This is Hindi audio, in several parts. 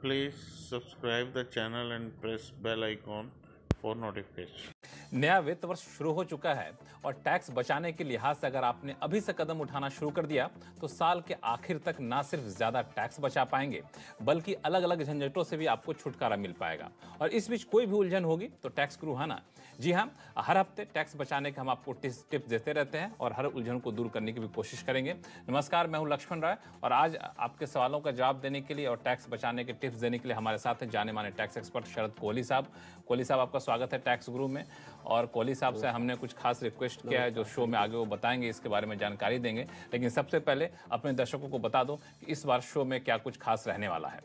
Please subscribe the channel and press bell icon for notification. नया वित्त वर्ष शुरू हो चुका है और टैक्स बचाने के लिहाज से अगर आपने अभी से कदम उठाना शुरू कर दिया तो साल के आखिर तक ना सिर्फ ज्यादा टैक्स बचा पाएंगे बल्कि अलग अलग झंझटों से भी आपको छुटकारा मिल पाएगा। और इस बीच कोई भी उलझन होगी तो टैक्स गुरु हाना, जी हाँ, हर हफ्ते टैक्स बचाने के हम आपको टिप्स देते रहते हैं और हर उलझन को दूर करने की भी कोशिश करेंगे। नमस्कार, मैं हूं लक्ष्मण राय और आज आपके सवालों का जवाब देने के लिए और टैक्स बचाने के टिप्स देने के लिए हमारे साथ हैं जाने माने टैक्स एक्सपर्ट शरद कोहली साहब। कोहली साहब, आपका स्वागत है टैक्स गुरु में। और कोहली साहब से हमने कुछ खास रिक्वेस्ट किया है जो शो में आगे वो बताएंगे, इसके बारे में जानकारी देंगे। लेकिन सबसे पहले अपने दर्शकों को बता दो कि इस बार शो में क्या कुछ खास रहने वाला है।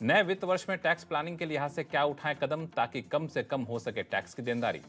नए वित्त वर्ष में टैक्स प्लानिंग के लिहाज से क्या उठाएं कदम ताकि कम से कम हो सके टैक्स की देनदारी।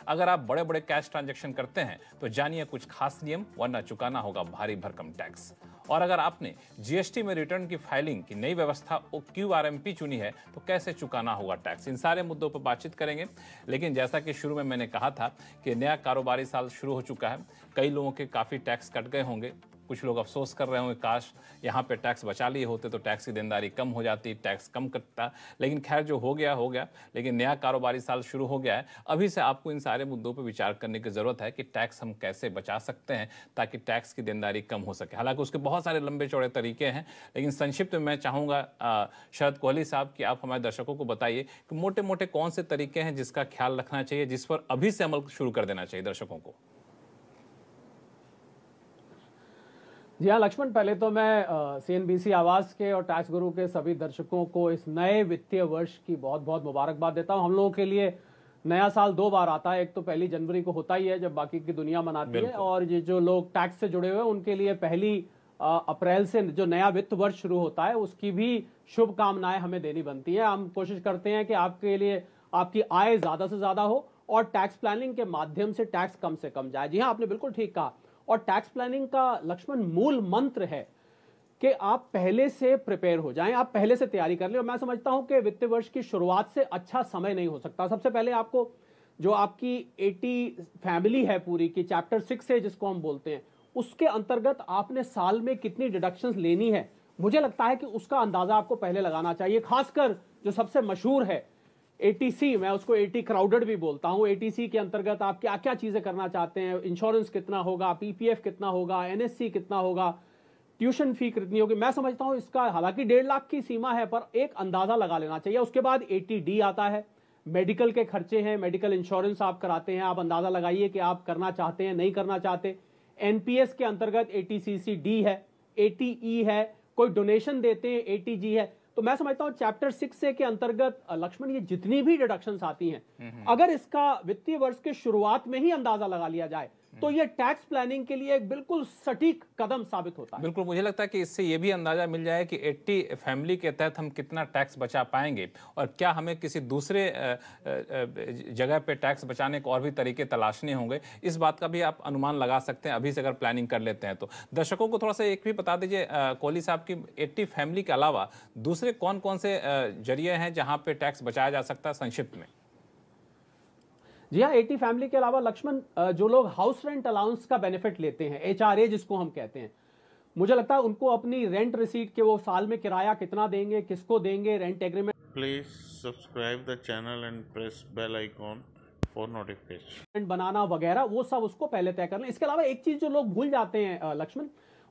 अगर आप बड़े बड़े कैश ट्रांजैक्शन करते हैं तो जानिए कुछ खास नियम, वरना चुकाना होगा भारी भरकम टैक्स। और अगर आपने जीएसटी में रिटर्न की फाइलिंग की नई व्यवस्था QRMP चुनी है तो कैसे चुकाना होगा टैक्स। इन सारे मुद्दों पर बातचीत करेंगे। लेकिन जैसा कि शुरू में मैंने कहा था कि नया कारोबारी साल शुरू हो चुका है, कई लोगों के काफ़ी टैक्स कट गए होंगे। कुछ लोग अफसोस कर रहे होंगे काश यहाँ पे टैक्स बचा लिए होते तो टैक्स की देनदारी कम हो जाती, टैक्स कम कटता। लेकिन खैर, जो हो गया हो गया। लेकिन नया कारोबारी साल शुरू हो गया है, अभी से आपको इन सारे मुद्दों पर विचार करने की ज़रूरत है कि टैक्स हम कैसे बचा सकते हैं ताकि टैक्स की देनदारी कम हो सके। हालांकि उसके बहुत सारे लंबे चौड़े तरीके हैं, लेकिन संक्षिप्त में मैं चाहूँगा शरद कोहली साहब कि आप हमारे दर्शकों को बताइए कि मोटे मोटे कौन से तरीके हैं जिसका ख्याल रखना चाहिए, जिस पर अभी से अमल शुरू कर देना चाहिए दर्शकों को। जी हाँ लक्ष्मण, पहले तो मैं CNBC आवाज के और टैक्स गुरु के सभी दर्शकों को इस नए वित्तीय वर्ष की बहुत बहुत मुबारकबाद देता हूं। हम लोगों के लिए नया साल दो बार आता है, एक तो 1 जनवरी को होता ही है जब बाकी की दुनिया मनाती है, और ये जो लोग टैक्स से जुड़े हुए हैं उनके लिए 1 अप्रैल से जो नया वित्त वर्ष शुरू होता है उसकी भी शुभकामनाएं हमें देनी बनती है। हम कोशिश करते हैं कि आपके लिए आपकी आय ज्यादा से ज्यादा हो और टैक्स प्लानिंग के माध्यम से टैक्स कम से कम जाए। जी हाँ, आपने बिल्कुल ठीक कहा। और टैक्स प्लानिंग का लक्ष्मण मूल मंत्र है कि आप पहले से प्रिपेयर हो जाएं, आप पहले से तैयारी कर लें। और मैं समझता हूं कि वित्तीय वर्ष की शुरुआत से अच्छा समय नहीं हो सकता। सबसे पहले आपको जो आपकी 80 फैमिली है पूरी की, चैप्टर 6 है जिसको हम बोलते हैं, उसके अंतर्गत आपने साल में कितनी डिडक्शंस लेनी है, मुझे लगता है कि उसका अंदाजा आपको पहले लगाना चाहिए। खासकर जो सबसे मशहूर है ATC, मैं उसको 80 क्राउडेड भी बोलता हूं। ATC के अंतर्गत आप क्या क्या चीजें करना चाहते हैं, इंश्योरेंस कितना होगा, PPF कितना होगा, NSC कितना होगा, ट्यूशन फी कितनी होगी। मैं समझता हूं इसका हालांकि 1.5 लाख की सीमा है पर एक अंदाजा लगा लेना चाहिए। उसके बाद 80D आता है, मेडिकल के खर्चे हैं, मेडिकल इंश्योरेंस आप कराते हैं, आप अंदाजा लगाइए कि आप करना चाहते हैं नहीं करना चाहते। NPS के अंतर्गत ATCC-D है, ATE है, कोई डोनेशन देते हैं ATG है। तो मैं समझता हूं चैप्टर 6 के अंतर्गत लक्ष्मण ये जितनी भी डिडक्शंस आती हैं, अगर इसका वित्तीय वर्ष के शुरुआत में ही अंदाजा लगा लिया जाए तो ये टैक्स प्लानिंग के लिए एक बिल्कुल सटीक कदम साबित होता है। बिल्कुल, मुझे लगता है कि इससे ये भी अंदाजा मिल जाए कि 80 फैमिली के तहत हम कितना टैक्स बचा पाएंगे और क्या हमें किसी दूसरे जगह पे टैक्स बचाने को और भी तरीके तलाशने होंगे। इस बात का भी आप अनुमान लगा सकते हैं अभी से अगर प्लानिंग कर लेते हैं तो। दर्शकों को थोड़ा सा एक भी बता दीजिए कोहली साहब की 80 फैमिली के अलावा दूसरे कौन कौन से जरिए हैं जहां पे टैक्स बचाया जा सकता है, संक्षिप्त में। जी हाँ, 80 फैमिली के अलावा लक्ष्मण जो लोग हाउस रेंट अलाउंस का बेनिफिट लेते हैं, HRA जिसको हम कहते हैं, मुझे लगता है उनको अपनी रेंट रिसीट के वो साल में किराया कितना देंगे, किसको देंगे, rent agreement Please subscribe the channel and press bell icon for notification. बनाना वगैरह, वो सब उसको पहले तय कर लें। इसके अलावा एक चीज जो लोग भूल जाते हैं लक्ष्मण,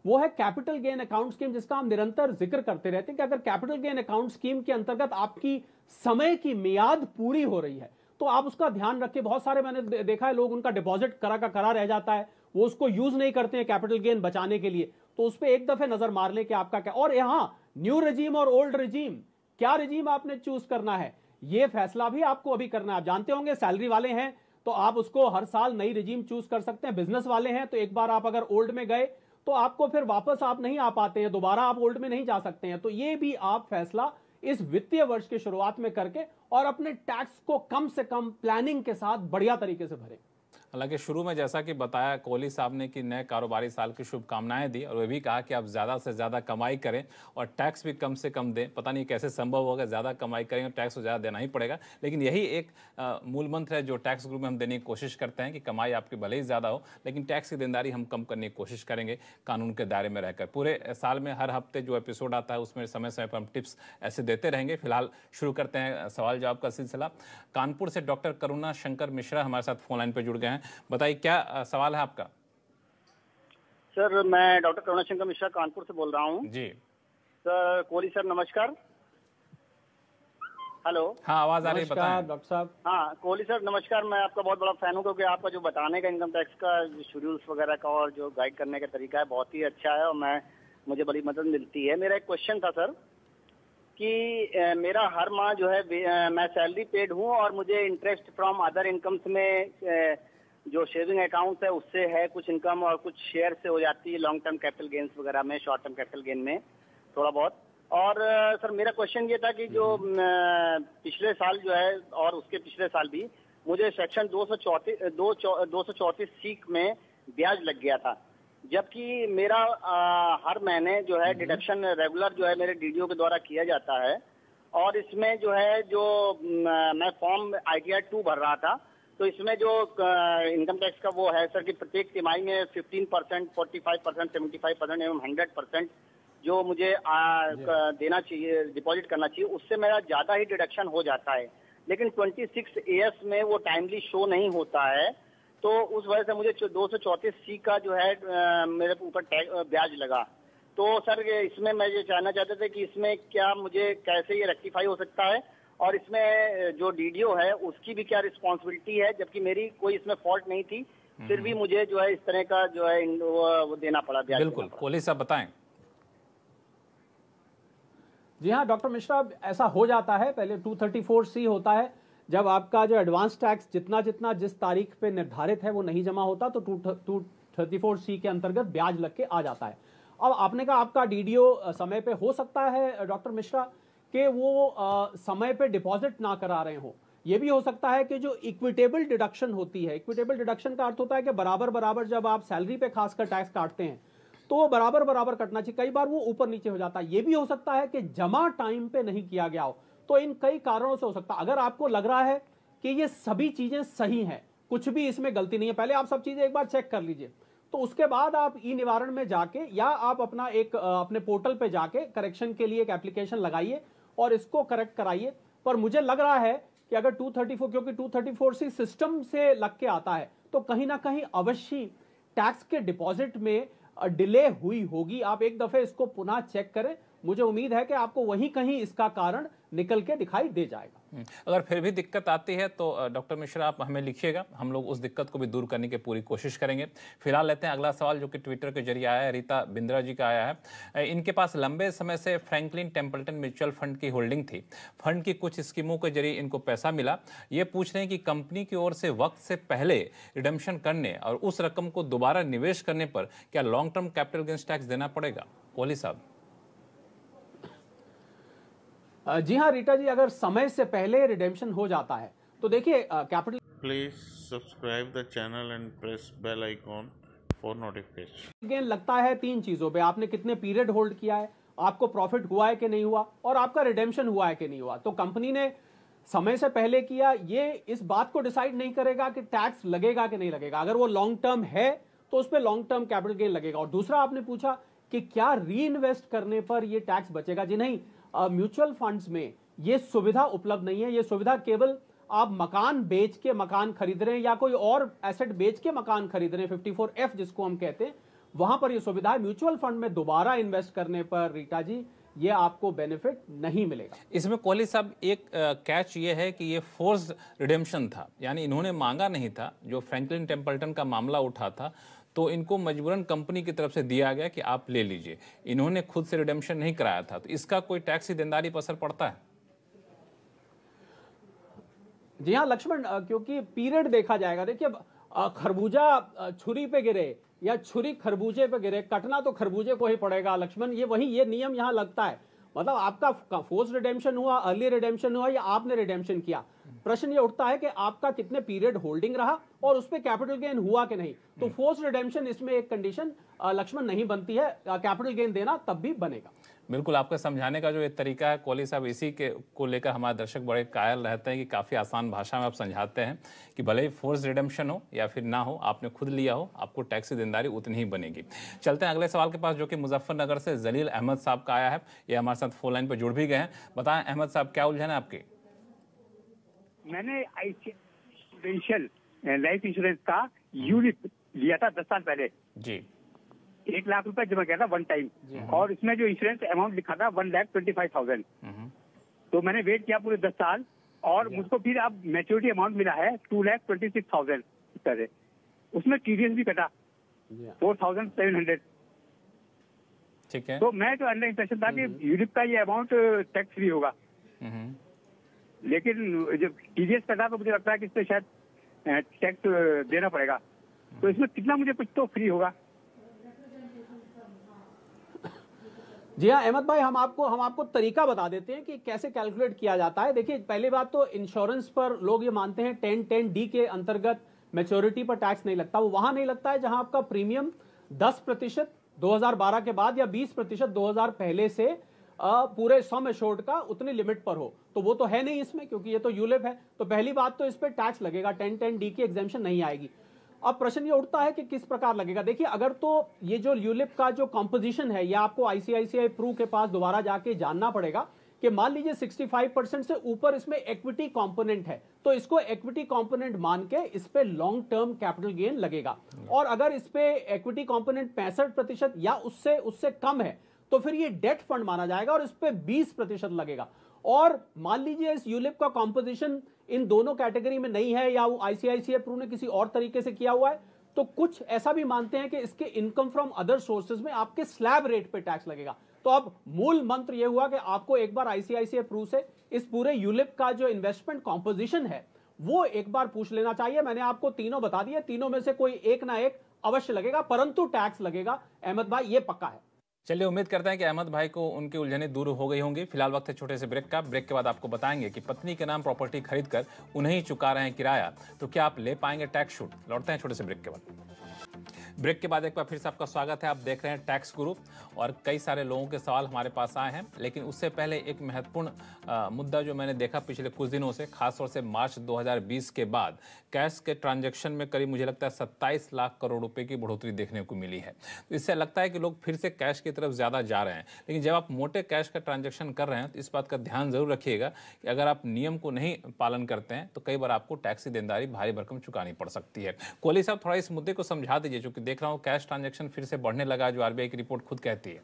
वो है कैपिटल गेन अकाउंट स्कीम, जिसका हम निरंतर जिक्र करते रहते हैं कि अगर कैपिटल गेन अकाउंट स्कीम के अंतर्गत आपकी समय की मियाद पूरी हो रही है तो आप उसका ध्यान रखें। बहुत सारे मैंने देखा है लोग उनका डिपॉजिट करा का करा रह जाता है, वो उसको यूज नहीं करते हैं कैपिटल गेन बचाने के लिए, तो उस पर एक दफे नजर मार लें कि आपका क्या। और यहां न्यू रेजीम और ओल्ड रेजीम, क्या रेजीम आपने चूज करना है ये फैसला भी आपको अभी करना है। आप जानते होंगे सैलरी वाले हैं तो आप उसको हर साल नई रेजीम चूज कर सकते हैं, बिजनेस वाले हैं तो एक बार आप अगर ओल्ड में गए तो आपको फिर वापस आप नहीं आ पाते हैं, दोबारा आप ओल्ड में नहीं जा सकते हैं। तो ये भी आप फैसला इस वित्तीय वर्ष की शुरुआत में करके और अपने टैक्स को कम से कम प्लानिंग के साथ बढ़िया तरीके से भरें। हालांकि शुरू में जैसा कि बताया कोहली साहब ने कि नए कारोबारी साल की शुभकामनाएं दी और वे भी कहा कि आप ज़्यादा से ज़्यादा कमाई करें और टैक्स भी कम से कम दें। पता नहीं कैसे संभव होगा, ज़्यादा कमाई करेंगे टैक्स तो ज़्यादा देना ही पड़ेगा, लेकिन यही एक मूल मंत्र है जो टैक्स ग्रुप में हम देने की कोशिश करते हैं कि कमाई आपकी भले ही ज़्यादा हो लेकिन टैक्स की देनदारी हम कम करने की कोशिश करेंगे कानून के दायरे में रहकर। पूरे साल में हर हफ्ते जो एपिसोड आता है उसमें समय समय पर हम टिप्स ऐसे देते रहेंगे। फिलहाल शुरू करते हैं सवाल जवाब का सिलसिला। कानपुर से डॉक्टर करुणा शंकर मिश्रा हमारे साथ फोन लाइन पर जुड़ गए हैं। बताइए क्या सवाल है आपका? सर मैं डॉक्टर करुणा शंकर मिश्रा कानपुर से बोल रहा हूँ जी सर। कोहली सर नमस्कार। हेलो, हाँ आवाज आ रही है, नमस्कार बताएं। डॉक्टर साहब। हाँ कोहली सर नमस्कार। मैं आपका बहुत बड़ा फैन हूँ क्योंकि आपका जो बताने का इनकम टैक्स का शेड्यूल्स वगैरह का और जो गाइड करने का तरीका है बहुत ही अच्छा है और मुझे बड़ी मदद मिलती है। मेरा एक क्वेश्चन था सर कि मेरा हर माह जो है मैं सैलरी पेड हूँ और मुझे इंटरेस्ट फ्रॉम अदर इनकम्स में जो सेविंग अकाउंट है उससे है कुछ इनकम और कुछ शेयर से हो जाती है लॉन्ग टर्म कैपिटल गेन्स वगैरह में, शॉर्ट टर्म कैपिटल गेन में थोड़ा बहुत। और सर मेरा क्वेश्चन ये था कि जो पिछले साल जो है और उसके पिछले साल भी मुझे सेक्शन 234 सी में ब्याज लग गया था, जबकि मेरा हर महीने जो है डिडक्शन रेगुलर जो है मेरे डीडीओ के द्वारा किया जाता है। और इसमें जो है जो मैं फॉर्म ITR 2 भर रहा था तो इसमें जो इनकम टैक्स का वो है सर कि प्रत्येक तिमाही में 15%, 45%, 75% एवं 100% जो मुझे देना चाहिए, डिपॉजिट करना चाहिए, उससे मेरा ज़्यादा ही डिडक्शन हो जाता है। लेकिन 26 AS में वो टाइमली शो नहीं होता है, तो उस वजह से मुझे 234 C का जो है मेरे ऊपर ब्याज लगा। तो सर इसमें मैं ये जानना चाहते थे कि इसमें क्या मुझे कैसे ये रेक्टिफाई हो सकता है और इसमें जो डीडीओ है उसकी भी क्या रिस्पॉन्सिबिलिटी है, जबकि मेरी कोई इसमें फॉल्ट नहीं थी, फिर भी मुझे जो है इस तरह का जो है वो देना पड़ा ब्याज। बिल्कुल, कोहली साहब बताएं। जी हाँ डॉक्टर मिश्रा, ऐसा हो जाता है। पहले 234C होता है, जब आपका जो एडवांस टैक्स जितना जितना जिस तारीख पे निर्धारित है वो नहीं जमा होता तो 234C के अंतर्गत ब्याज लग के आ जाता है। अब आपने कहा आपका डीडीओ समय पे हो सकता है डॉक्टर मिश्रा कि वो समय पे डिपॉजिट ना करा रहे हो। ये भी हो सकता है कि जो इक्विटेबल डिडक्शन होती है, इक्विटेबल डिडक्शन का अर्थ होता है कि बराबर बराबर जब आप सैलरी पे खासकर टैक्स काटते हैं तो वो बराबर बराबर कटना चाहिए। कई बार वो ऊपर नीचे हो जाता है। ये भी हो सकता है कि जमा टाइम पे नहीं किया गया हो। तो इन कई कारणों से हो सकता है। अगर आपको लग रहा है कि ये सभी चीजें सही हैं, कुछ भी इसमें गलती नहीं है, पहले आप सब चीजें एक बार चेक कर लीजिए। तो उसके बाद आप ई निवारण में जाके या आप अपना एक अपने पोर्टल पे जाके करेक्शन के लिए एक एप्लीकेशन लगाइए और इसको करेक्ट कराइए। पर मुझे लग रहा है कि अगर 234, क्योंकि 234C सिस्टम से लग के आता है तो कहीं ना कहीं अवश्य टैक्स के डिपॉजिट में डिले हुई होगी। आप एक दफे इसको पुनः चेक करें, मुझे उम्मीद है कि आपको वहीं कहीं इसका कारण निकल के दिखाई दे जाएगा। अगर फिर भी दिक्कत आती है तो डॉक्टर मिश्रा आप हमें लिखिएगा, हम लोग उस दिक्कत को भी दूर करने की पूरी कोशिश करेंगे। फिलहाल लेते हैं अगला सवाल जो कि ट्विटर के जरिए आया है, रीता बिंद्रा जी का आया है। इनके पास लंबे समय से फ्रैंकलिन टेम्पल्टन म्यूचुअल फंड की होल्डिंग थी, फंड की कुछ स्कीमों के जरिए इनको पैसा मिला। ये पूछ रहे हैं कि कंपनी की ओर से वक्त से पहले रिडेम्पशन करने और उस रकम को दोबारा निवेश करने पर क्या long term capital gains tax देना पड़ेगा? कोहली साहब। जी हाँ रीटा जी, अगर समय से पहले रिडेम्पशन हो जाता है तो देखिए capital Please subscribe the channel and press bell icon for notification. Gain लगता है 3 चीजों पे। आपने कितने पीरियड होल्ड किया है, आपको प्रॉफिट हुआ है कि नहीं हुआ, और आपका रिडेम्पशन हुआ है कि नहीं हुआ। तो कंपनी ने समय से पहले किया, ये इस बात को डिसाइड नहीं करेगा कि टैक्स लगेगा कि नहीं लगेगा। अगर वो लॉन्ग टर्म है तो उस पर लॉन्ग टर्म कैपिटल गेन लगेगा। और दूसरा आपने पूछा कि क्या री इन्वेस्ट करने पर ये टैक्स बचेगा। जी नहीं, म्यूचुअल फंड्स में ये सुविधा उपलब्ध नहीं है। ये सुविधा केवल आप मकान बेच के मकान खरीद रहे हैं या कोई और एसेट बेच के मकान खरीद रहे हैं, 54F जिसको हम कहते हैं, वहां पर ये सुविधा है। म्यूचुअल फंड में दोबारा इन्वेस्ट करने पर रीटा जी ये आपको बेनिफिट नहीं मिलेगा। इसमें कोहली साहब एक कैच ये है कि ये फोर्स रिडेम्पशन था, यानी इन्होंने मांगा नहीं था। जो फ्रैंकलिन टेम्पल्टन का मामला उठा था तो इनको मजबूरन कंपनी की तरफ से दिया गया कि आप ले लीजिए, इन्होंने खुद से रिडेम्पशन नहीं कराया था। तो इसका कोई टैक्सी देनदारी पर असर पड़ता है? जी हाँ लक्ष्मण, क्योंकि पीरियड देखा जाएगा। देखिए खरबूजा छुरी पे गिरे या छुरी खरबूजे पे गिरे, कटना तो खरबूजे को ही पड़ेगा लक्ष्मण। ये नियम यहाँ लगता है। मतलब आपका फोर्स रिडेम्पशन हुआ, अर्ली रिडेम्पशन हुआ या आपने रिडेम्पशन किया, प्रश्न ये उठता है कि आपका कितने पीरियड होल्डिंग रहा और उस पर कैपिटल गेन हुआ कि नहीं। तो फोर्स रिडेम्पशन इसमें एक कंडीशन लक्ष्मण नहीं बनती है, कैपिटल गेन देना तब भी बनेगा। बिल्कुल, आपका समझाने का जो ये तरीका है कोहली साहब, इसी के को लेकर हमारे दर्शक बड़े कायल रहते हैं कि काफ़ी आसान भाषा में आप समझाते हैं कि भले ही फोर्स रिडेम्पशन हो या फिर ना हो, आपने खुद लिया हो, आपको टैक्स की देनदारी उतनी ही बनेगी। चलते हैं अगले सवाल के पास, जो कि मुजफ्फरनगर से जलील अहमद साहब का आया है। ये हमारे साथ फोन लाइन पर जुड़ भी गए हैं। बताएं अहमद साहब, क्या उलझन है आपकी? मैंने आईसीआईसीआई लाइफ इंश्योरेंस का यूनिट लिया था 10 साल पहले जी। 1 लाख रुपए जमा किया था वन टाइम, और इसमें जो इंश्योरेंस अमाउंट लिखा था 1,25,000। तो मैंने वेट किया पूरे 10 साल और मुझको फिर अब मैच्योरिटी अमाउंट मिला है 2,26,000 इस तरह। उसमें टीडीएस भी कटा 4,700। ठीक है। तो मैं तो अंडर इंप्रेशन था कि यूनिट का ये अमाउंट टैक्स फ्री होगा, लेकिन जब टीडीएस कटा तो मुझे लगता है कि इस पे शायद टैक्स देना पड़ेगा। तो इसमें कितना मुझे कुछ तो फ्री होगा? जी हाँ अहमद भाई, हम आपको तरीका बता देते हैं कि कैसे कैलकुलेट किया जाता है। देखिए, पहली बात तो इंश्योरेंस पर लोग ये मानते हैं 10(10)(d) के अंतर्गत मैच्योरिटी पर टैक्स नहीं लगता। वो वहां नहीं लगता है जहां आपका प्रीमियम 10% 2012 के बाद या 20% 2000 पहले से पूरे सम एश्योर्ड का उतनी लिमिट पर हो। तो वो तो है नहीं इसमें, क्योंकि ये तो यूलिप है। तो पहली बात तो इस पर टैक्स लगेगा, 10(10)(d) की एग्जेम्पशन नहीं आएगी। अब प्रश्न ये उठता है कि किस प्रकार लगेगा। देखिए, अगर तो ये जो यूलिप का जो कंपोजिशन है, या आपको आईसीआईसीआई प्रू के पास दोबारा जाके जानना पड़ेगा कि मान लीजिए 65% से ऊपर इसमें इक्विटी कंपोनेंट है, तो इसको इक्विटी कंपोनेंट मान के इस पे लॉन्ग टर्म कैपिटल गेन लगेगा। और अगर इस पे इक्विटी कंपोनेंट 65% या उससे कम है, तो फिर ये डेट फंड माना जाएगा और इस पे 20% लगेगा। और मान लीजिए इस यूलिप का कंपोजिशन इन दोनों कैटेगरी में नहीं है, या वो आईसीआईसीआई प्रू ने किसी और तरीके से किया हुआ है, तो कुछ ऐसा भी मानते हैं कि इसके इनकम फ्रॉम अदर सोर्सेज में आपके स्लैब रेट पे टैक्स लगेगा। तो अब मूल मंत्र यह हुआ कि आपको एक बार आईसीआईसीआई प्रू से इस पूरे यूलिप का जो इन्वेस्टमेंट कॉम्पोजिशन है वो एक बार पूछ लेना चाहिए। मैंने आपको तीनों बता दिए, तीनों में से कोई एक ना एक अवश्य लगेगा, परंतु टैक्स लगेगा अहमद भाई, ये पक्का है। चलिए, उम्मीद करते हैं कि अहमद भाई को उनकी उलझनें दूर हो गई होंगी। फिलहाल वक्त है छोटे से ब्रेक का। ब्रेक के बाद आपको बताएंगे कि पत्नी के नाम प्रॉपर्टी खरीदकर उन्हें ही चुका रहे हैं किराया, तो क्या आप ले पाएंगे टैक्स छूट? लौटते हैं छोटे से ब्रेक के बाद। ब्रेक के बाद एक बार फिर से आपका स्वागत है। आप देख रहे हैं टैक्स गुरु, और कई सारे लोगों के सवाल हमारे पास आए हैं। लेकिन उससे पहले एक महत्वपूर्ण मुद्दा जो मैंने देखा पिछले कुछ दिनों से, खासतौर से मार्च 2020 के बाद कैश के ट्रांजैक्शन में करीब मुझे लगता है 27 लाख करोड़ रुपए की बढ़ोतरी देखने को मिली है। तो इससे लगता है कि लोग फिर से कैश की तरफ ज़्यादा जा रहे हैं। लेकिन जब आप मोटे कैश का ट्रांजैक्शन कर रहे हैं तो इस बात का ध्यान जरूर रखिएगा कि अगर आप नियम को नहीं पालन करते हैं तो कई बार आपको टैक्स की देनदारी भारी भरकम चुकानी पड़ सकती है। कोहली साहब, थोड़ा इस मुद्दे को समझा दीजिए, क्योंकि देख रहा हूँ कैश ट्रांजैक्शन फिर से बढ़ने लगा, जो आरबीआई की रिपोर्ट खुद कहती है।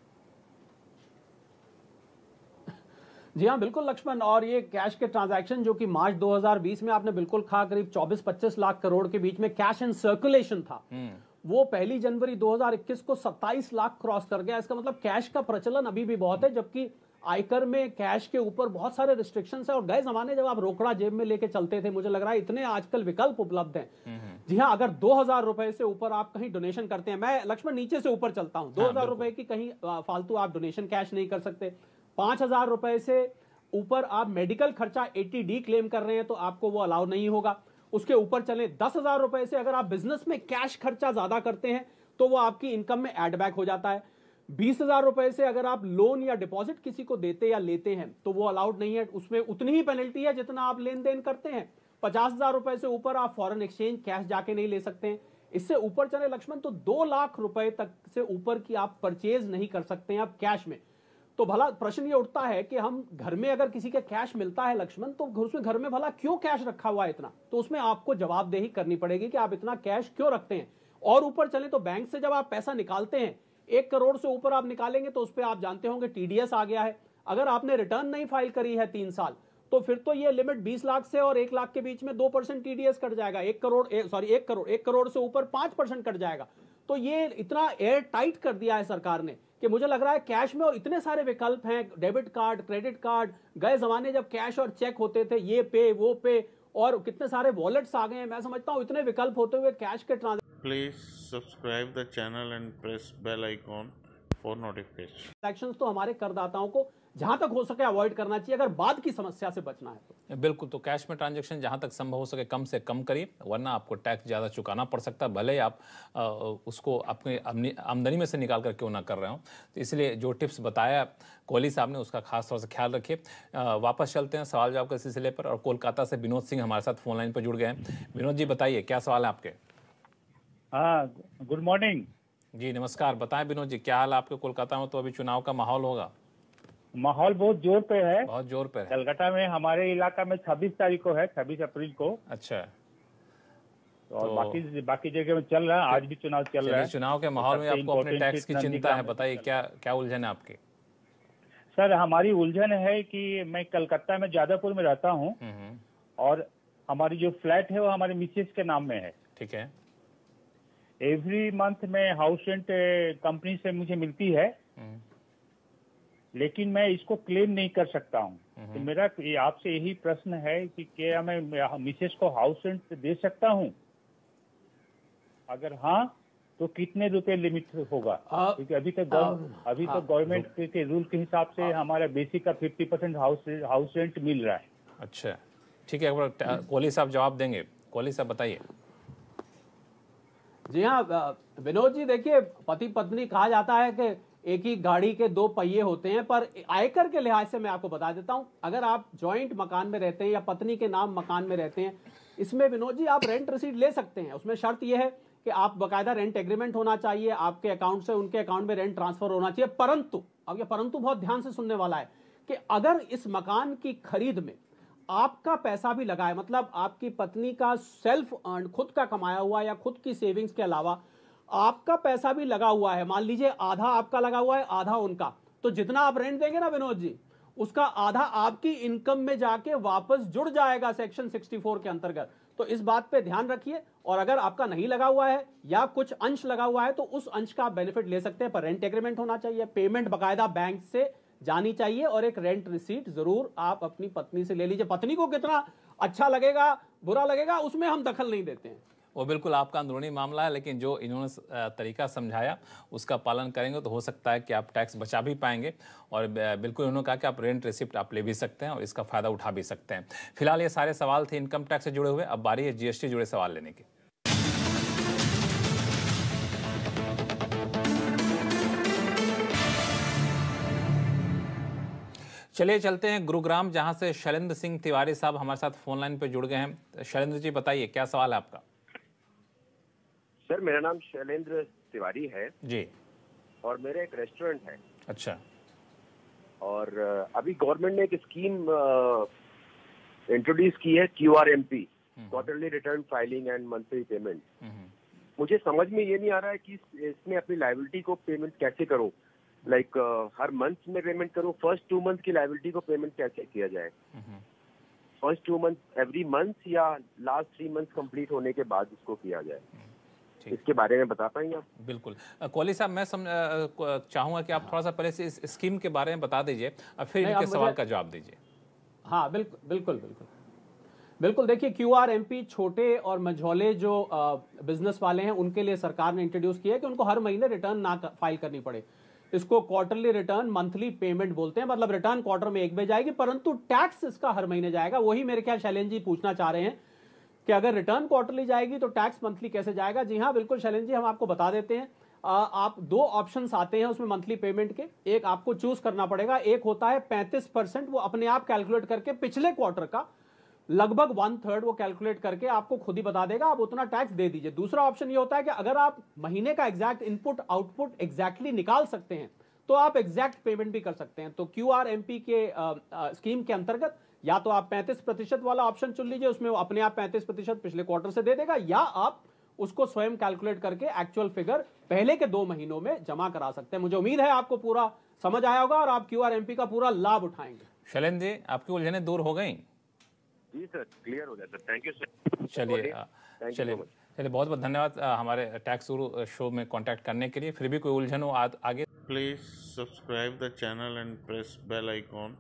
जी हाँ बिल्कुल लक्ष्मण, और ये कैश के ट्रांजैक्शन जो कि मार्च 2020 में आपने बिल्कुल कहा करीब 24-25 लाख करोड़ के बीच में कैश इन सर्कुलेशन था, वो 1 जनवरी 2021 को 27 लाख क्रॉस कर गया। इसका मतलब कैश का प्रचलन अभी भी बहुत है, जबकि आयकर में कैश के ऊपर बहुत सारे रिस्ट्रिक्शंस है। और गए जमाने जब आप रोकड़ा जेब में लेके चलते थे, मुझे लग रहा है इतने आजकल विकल्प उपलब्ध हैं। जी हाँ, अगर 2000 रुपए से ऊपर आप कहीं डोनेशन करते हैं, मैं लक्ष्मण नीचे से ऊपर चलता हूं, 2000 रुपए की कहीं फालतू आप डोनेशन कैश नहीं कर सकते। 5000 रुपए से ऊपर आप मेडिकल खर्चा 80D क्लेम कर रहे हैं तो आपको वो अलाउ नहीं होगा। उसके ऊपर चले 10,000 रुपए से अगर आप बिजनेस में कैश खर्चा ज्यादा करते हैं तो वो आपकी इनकम में एड बैक हो जाता है। 20,000 रुपए से अगर आप लोन या डिपॉजिट किसी को देते या लेते हैं तो वो अलाउड नहीं है, उसमें उतनी ही पेनल्टी है जितना आप लेन देन करते हैं। 50,000 रुपए से ऊपर आप फॉरेन एक्सचेंज कैश जाके नहीं ले सकते हैं। इससे ऊपर चले लक्ष्मण तो 2 लाख रुपए तक से ऊपर की आप परचेज नहीं कर सकते हैं आप कैश में। तो भला प्रश्न ये उठता है कि हम घर में अगर किसी का कैश मिलता है लक्ष्मण, तो उसमें घर में भला क्यों कैश रखा हुआ है इतना, तो उसमें आपको जवाबदेही करनी पड़ेगी कि आप इतना कैश क्यों रखते हैं। और ऊपर चले तो बैंक से जब आप पैसा निकालते हैं 1 करोड़ से ऊपर आप निकालेंगे तो उस पर आप जानते होंगे टीडीएस आ गया है। अगर आपने रिटर्न नहीं फाइल करी है 3 साल तो फिर तो ये लिमिट 20 लाख से और 1 लाख के बीच में 2% टीडीएस कट जाएगा। 1 करोड़ से ऊपर 5% कट जाएगा। तो ये इतना एयर टाइट कर दिया है सरकार ने कि मुझे लग रहा है कैश में और इतने सारे विकल्प हैं, डेबिट कार्ड, क्रेडिट कार्ड। गए जमाने जब कैश और चेक होते थे, ये पे वो पे, और कितने सारे वॉलेट्स आ गए हैं। मैं समझता हूं इतने विकल्प होते हुए कैश के Please subscribe the channel and press bell icon for notification. Transactions तो हमारे करदाताओं को जहां तक हो सके अवॉइड करना चाहिए अगर बाद की समस्या से बचना है तो। बिल्कुल, तो कैश में ट्रांजैक्शन जहां तक संभव हो सके कम से कम करिए, वरना आपको टैक्स ज़्यादा चुकाना पड़ सकता है, भले ही आप उसको अपने आमदनी में से निकाल कर क्यों ना कर रहे हो। तो इसलिए जो टिप्स बताया कोहली साहब ने उसका खास तौर से ख्याल रखिए। वापस चलते हैं सवाल जवाब के सिलसिले पर, और कोलकाता से विनोद सिंह हमारे साथ फोन लाइन पर जुड़ गए हैं। विनोद जी बताइए क्या सवाल है आपके। हाँ, गुड मॉर्निंग जी नमस्कार, बताएं विनोद जी क्या हाल है आपके। कोलकाता में तो अभी चुनाव का माहौल होगा। माहौल बहुत जोर पे है। बहुत जोर पे है। कलकत्ता में हमारे इलाका में 26 तारीख को है, 26 अप्रैल को। अच्छा, और बाकी जगह में चल रहा है, आज भी चुनाव चल रहा है। चुनाव के माहौल में आपको अपने टैक्स की चिंता है, बताइए क्या क्या उलझन है आपकी। सर हमारी उलझन है कि मैं कलकत्ता में जादवपुर में रहता हूँ और हमारी जो फ्लैट है वो हमारे मिसेज के नाम में है। ठीक है। एवरी मंथ में हाउस रेंट कंपनी से मुझे मिलती है, लेकिन मैं इसको क्लेम नहीं कर सकता हूँ। तो मेरा आपसे यही प्रश्न है कि क्या मैं मिसेस को हाउस रेंट दे सकता हूँ? अगर हाँ तो कितने रुपए लिमिट होगा? क्योंकि अभी तो गवर्नमेंट के रूल के हिसाब से हमारा बेसिक का 50% हाउस रेंट मिल रहा है। अच्छा ठीक है, कोहली साहब जवाब देंगे। कोहली साहब बताइए। जी हाँ विनोद जी, देखिए पति पत्नी कहा जाता है कि एक ही गाड़ी के दो पहिए होते हैं, पर आयकर के लिहाज से मैं आपको बता देता हूं, अगर आप जॉइंट मकान में रहते हैं या पत्नी के नाम मकान में रहते हैं, इसमें विनोद जी आप रेंट रसीद ले सकते हैं। उसमें शर्त यह है कि आप बकायदा रेंट एग्रीमेंट होना चाहिए, आपके अकाउंट से उनके अकाउंट में रेंट ट्रांसफर होना चाहिए। परंतु अब यह परंतु बहुत ध्यान से सुनने वाला है कि अगर इस मकान की खरीद में आपका पैसा भी लगा है, मतलब आपकी पत्नी का सेल्फ अर्न खुद का कमाया हुआ या खुद की सेविंग्स के अलावा आपका पैसा भी लगा हुआ है, मान लीजिए आधा आपका लगा हुआ है आधा उनका, तो जितना आप रेंट देंगे ना विनोद जी, उसका आधा आपकी इनकम में जाके वापस जुड़ जाएगा सेक्शन 64 के अंतर्गत। तो इस बात पे ध्यान रखिए। और अगर आपका नहीं लगा हुआ है या कुछ अंश लगा हुआ है तो उस अंश का आप बेनिफिट ले सकते हैं, पर रेंट एग्रीमेंट होना चाहिए, पेमेंट बकायदा बैंक से जानी चाहिए और एक रेंट रिसीट जरूर आप अपनी पत्नी से ले लीजिए। पत्नी को कितना अच्छा लगेगा बुरा लगेगा उसमें हम दखल नहीं देते हैं, वो बिल्कुल आपका अंदरूनी मामला है, लेकिन जो इन्होंने तरीका समझाया उसका पालन करेंगे तो हो सकता है कि आप टैक्स बचा भी पाएंगे। और बिल्कुल उन्होंने कहा कि आप रेंट रिसिप्ट आप ले भी सकते हैं और इसका फ़ायदा उठा भी सकते हैं। फिलहाल ये सारे सवाल थे इनकम टैक्स से जुड़े हुए, अब बारी है जीएसटी जुड़े सवाल लेने की। चलिए चलते हैं गुरुग्राम, जहां से शैलेंद्र सिंह तिवारी साहब हमारे साथ फोन लाइन पर जुड़ गए हैं। शैलेंद्र जी बताइए क्या सवाल है आपका। सर मेरा नाम शैलेंद्र तिवारी है जी, और मेरा एक रेस्टोरेंट है। अच्छा। और अभी गवर्नमेंट ने एक स्कीम इंट्रोड्यूस की है, QRMP, quarterly return filing and monthly payment. मुझे समझ में ये नहीं आ रहा है कि इसमें अपनी लायबिलिटी को पेमेंट कैसे करूं, लाइक हर मंथ में पेमेंट करूं, फर्स्ट 2 मंथ की लायबिलिटी को पेमेंट कैसे किया जाए, फर्स्ट 2 मंथ एवरी मंथ या लास्ट 3 मंथ कंप्लीट होने के बाद इसको किया जाए, इसके बारे में बता पाएंगे आप? बिल्कुल कोहली साहब, मैं चाहूंगा कि आप थोड़ा सा पहले से इस स्कीम के बारे में बता दीजिए और फिर इनके सवाल का जवाब दीजिए। हाँ बिल्कुल देखिए QRMP छोटे और मझौले जो बिजनेस वाले हैं उनके लिए सरकार ने इंट्रोड्यूस किया है कि उनको हर महीने रिटर्न ना फाइल करनी पड़े। इसको क्वार्टरली रिटर्न मंथली पेमेंट बोलते हैं, मतलब रिटर्न क्वार्टर में एक बार जाएगी परंतु टैक्स इसका हर महीने जाएगा। वही मेरे ख्याल शैलेंद्र जी पूछना चाह रहे हैं कि अगर रिटर्न क्वार्टरली जाएगी तो टैक्स मंथली कैसे जाएगा। जी हाँ बिल्कुल शैलेंद्र जी, हम आपको बता देते हैं। आप 2 ऑप्शंस आते हैं उसमें मंथली पेमेंट के, एक आपको चूज करना पड़ेगा। एक होता है 35%, वो अपने आप कैलकुलेट करके पिछले क्वार्टर का लगभग 1/3 वो कैलकुलेट करके आपको खुद ही बता देगा, आप उतना टैक्स दे दीजिए। दूसरा ऑप्शन ये होता है कि अगर आप महीने का एग्जैक्ट इनपुट आउटपुट एग्जैक्टली निकाल सकते हैं तो आप एग्जैक्ट पेमेंट भी कर सकते हैं। तो QRMP के स्कीम के अंतर्गत या तो आप 35% वाला ऑप्शन चुन लीजिए, उसमें वो अपने आप 35% पिछले क्वार्टर से दे देगा, या आप उसको स्वयं कैलकुलेट करके एक्चुअल फिगर पहले के 2 महीनों में जमा करा सकते हैं। मुझे उम्मीद है आपको पूरा समझ आया होगा और आप QRMP का पूरा लाभ उठाएंगे। शैलेंद्र जी, आपकी उलझनें दूर हो गई? जी सर, क्लियर हो गया सर, थैंक यू सर। चलिए बहुत बहुत धन्यवाद हमारे टैक्स गुरु शो में कांटेक्ट करने के लिए। फिर भी कोई उलझन हो आगे, Please subscribe the channel and press bell icon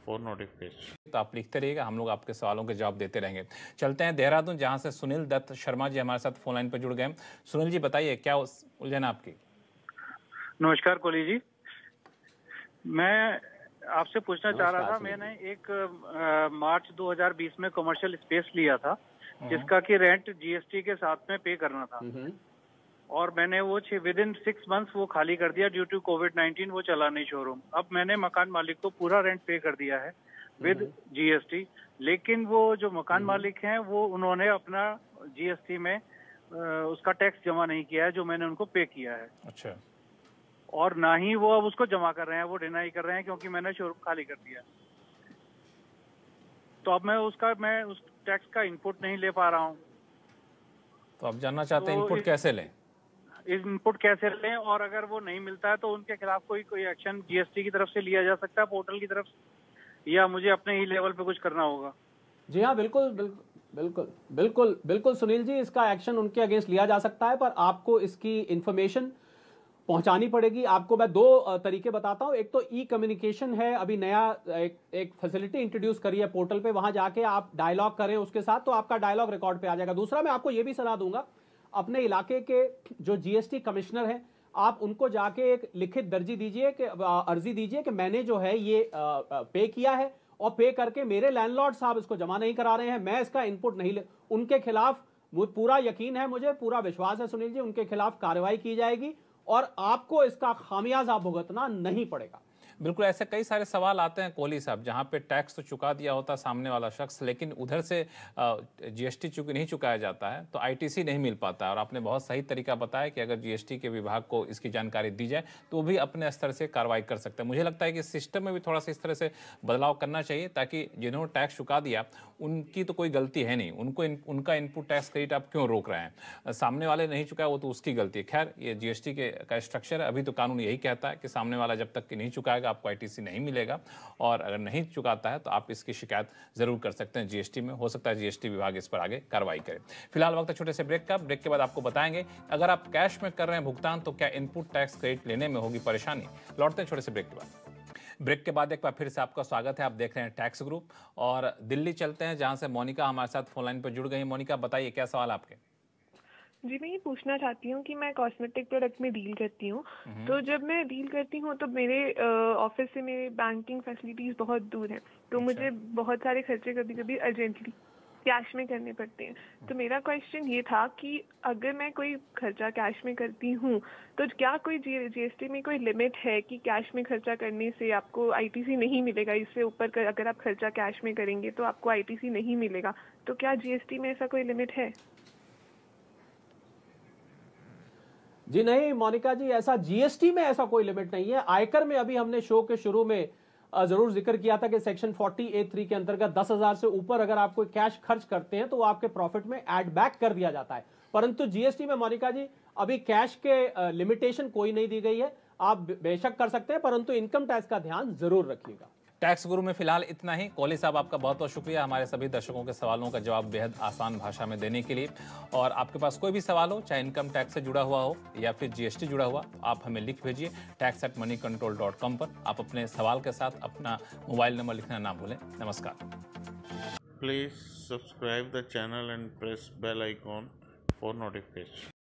for notification. तो आप लिखते रहिएगा, हम लोग आपके सवालों के जवाब देते रहेंगे। चलते हैं देहरादून, जहां से सुनील दत्त शर्मा जी हमारे साथ फोन लाइन पर जुड़ गए हैं। सुनील जी बताइए क्या उलझन आपकी। नमस्कार कोहली जी, मैं आपसे पूछना चाह रहा था, मैंने एक मार्च 2020 में कमर्शियल स्पेस लिया था जिसका कि रेंट जीएसटी के साथ में पे करना था, और मैंने वो विद इन 6 मंथ्स वो खाली कर दिया ड्यू टू कोविड-19, वो चला नहीं शोरूम। अब मैंने मकान मालिक को पूरा रेंट पे कर दिया है विद जीएसटी, लेकिन वो जो मकान मालिक हैं वो उन्होंने अपना जीएसटी में उसका टैक्स जमा नहीं किया है जो मैंने उनको पे किया है। अच्छा। और ना ही वो अब उसको जमा कर रहे हैं, वो डिनाई कर रहे हैं क्योंकि मैंने शोरूम खाली कर दिया। तो अब मैं उस टैक्स का इनपुट नहीं ले पा रहा हूँ। तो आप जानना चाहते हैं इनपुट कैसे लें? इनपुट कैसे लें, और अगर वो नहीं मिलता है तो उनके खिलाफ कोई एक्शन जीएसटी की तरफ से लिया जा सकता है, पोर्टल की तरफ से, या मुझे अपने ही लेवल पे कुछ करना होगा? जी हाँ, बिल्कुल बिल्कुल बिल्कुल बिल्कुल बिल्कुल सुनील जी, इसका एक्शन उनके अगेंस्ट लिया जा सकता है, पर आपको इसकी इंफॉर्मेशन पहुंचानी पड़ेगी। आपको मैं 2 तरीके बताता हूं। एक तो ई कम्युनिकेशन है, अभी नया एक फैसिलिटी इंट्रोड्यूस करी है पोर्टल पे, वहां जाके आप डायलॉग करें उसके साथ तो आपका डायलॉग रिकॉर्ड पे आ जाएगा। दूसरा, मैं आपको ये भी सलाह दूंगा, अपने इलाके के जो जीएसटी कमिश्नर हैं आप उनको जाके एक लिखित दर्जी दीजिए कि अर्जी दीजिए कि मैंने जो है ये पे किया है और पे करके मेरे लैंडलॉर्ड साहब इसको जमा नहीं करा रहे हैं, मैं इसका इनपुट नहीं ले, उनके खिलाफ पूरा यकीन है, मुझे पूरा विश्वास है सुनील जी, उनके खिलाफ कार्रवाई की जाएगी और आपको इसका खामियाजा भुगतना नहीं पड़ेगा। बिल्कुल, ऐसे कई सारे सवाल आते हैं कोहली साहब, जहां पे टैक्स तो चुका दिया होता सामने वाला शख्स, लेकिन उधर से जीएसटी नहीं चुकाया जाता है तो आईटीसी नहीं मिल पाता। और आपने बहुत सही तरीका बताया कि अगर जीएसटी के विभाग को इसकी जानकारी दी जाए तो वो भी अपने स्तर से कार्रवाई कर सकते हैं। मुझे लगता है कि सिस्टम में भी थोड़ा सा इस तरह से बदलाव करना चाहिए ताकि जिन्होंने टैक्स चुका दिया उनकी तो कोई गलती है नहीं, उनका इनपुट टैक्स क्रेडिट आप क्यों रोक रहे हैं? सामने वाले नहीं चुकाया वो तो उसकी गलती है। खैर, ये जीएसटी का स्ट्रक्चर है, अभी तो कानून यही कहता है कि सामने वाला जब तक कि नहीं चुकाएगा आपको आईटीसी नहीं मिलेगा, और अगर नहीं चुकाता है तो आप इसकी शिकायत जरूर कर सकते हैं जीएसटी में। हो सकता है जीएसटी विभाग इस पर आगे कार्रवाई करे। फिलहाल वक्त छोटे से ब्रेक का, ब्रेक के बाद आपको बताएंगे अगर आप कैश में कर रहे हैं भुगतान तो क्या इनपुट टैक्स क्रेडिट लेने में होगी परेशानी। लौटते हैं छोटे से ब्रेक के बाद। ब्रेक के बाद एक बार फिर से आपका स्वागत है, आप देख रहे हैं टैक्स ग्रुप, और दिल्ली चलते हैं जहां से मोनिका हमारे साथ फोन लाइन पर जुड़ गई। मोनिका, बताइए क्या सवाल आपके? जी, मैं ये पूछना चाहती हूँ कि मैं कॉस्मेटिक प्रोडक्ट में डील करती हूँ, तो जब मैं डील करती हूँ तो मेरे ऑफिस से मेरे बैंकिंग फैसिलिटीज़ बहुत दूर हैं, तो मुझे बहुत सारे खर्चे कभी कभी अर्जेंटली कैश में करने पड़ते हैं। तो मेरा क्वेश्चन ये था कि अगर मैं कोई खर्चा कैश में करती हूँ तो क्या कोई जीएसटी में कोई लिमिट है कि कैश में खर्चा करने से आपको आईटीसी नहीं मिलेगा, इससे ऊपर अगर आप खर्चा कैश में करेंगे तो आपको आईटीसी नहीं मिलेगा, तो क्या जीएसटी में ऐसा कोई लिमिट है? जी नहीं मोनिका जी, ऐसा जीएसटी में ऐसा कोई लिमिट नहीं है। आयकर में अभी हमने शो के शुरू में जरूर जिक्र किया था कि सेक्शन 40A3 के अंतर्गत 10,000 से ऊपर अगर आप कोई कैश खर्च करते हैं तो वो आपके प्रॉफिट में ऐड बैक कर दिया जाता है। परंतु जीएसटी में मोनिका जी अभी कैश के लिमिटेशन कोई नहीं दी गई है, आप बेशक कर सकते हैं, परंतु इनकम टैक्स का ध्यान जरूर रखिएगा। टैक्स गुरु में फिलहाल इतना ही। कोहली साहब, आपका बहुत बहुत शुक्रिया हमारे सभी दर्शकों के सवालों का जवाब बेहद आसान भाषा में देने के लिए। और आपके पास कोई भी सवाल हो, चाहे इनकम टैक्स से जुड़ा हुआ हो या फिर जीएसटी जुड़ा हुआ, आप हमें लिख भेजिए tax@moneycontrol.com पर। आप अपने सवाल के साथ अपना मोबाइल नंबर लिखना ना भूलें। नमस्कार। Please subscribe the channel and press bell icon for notification.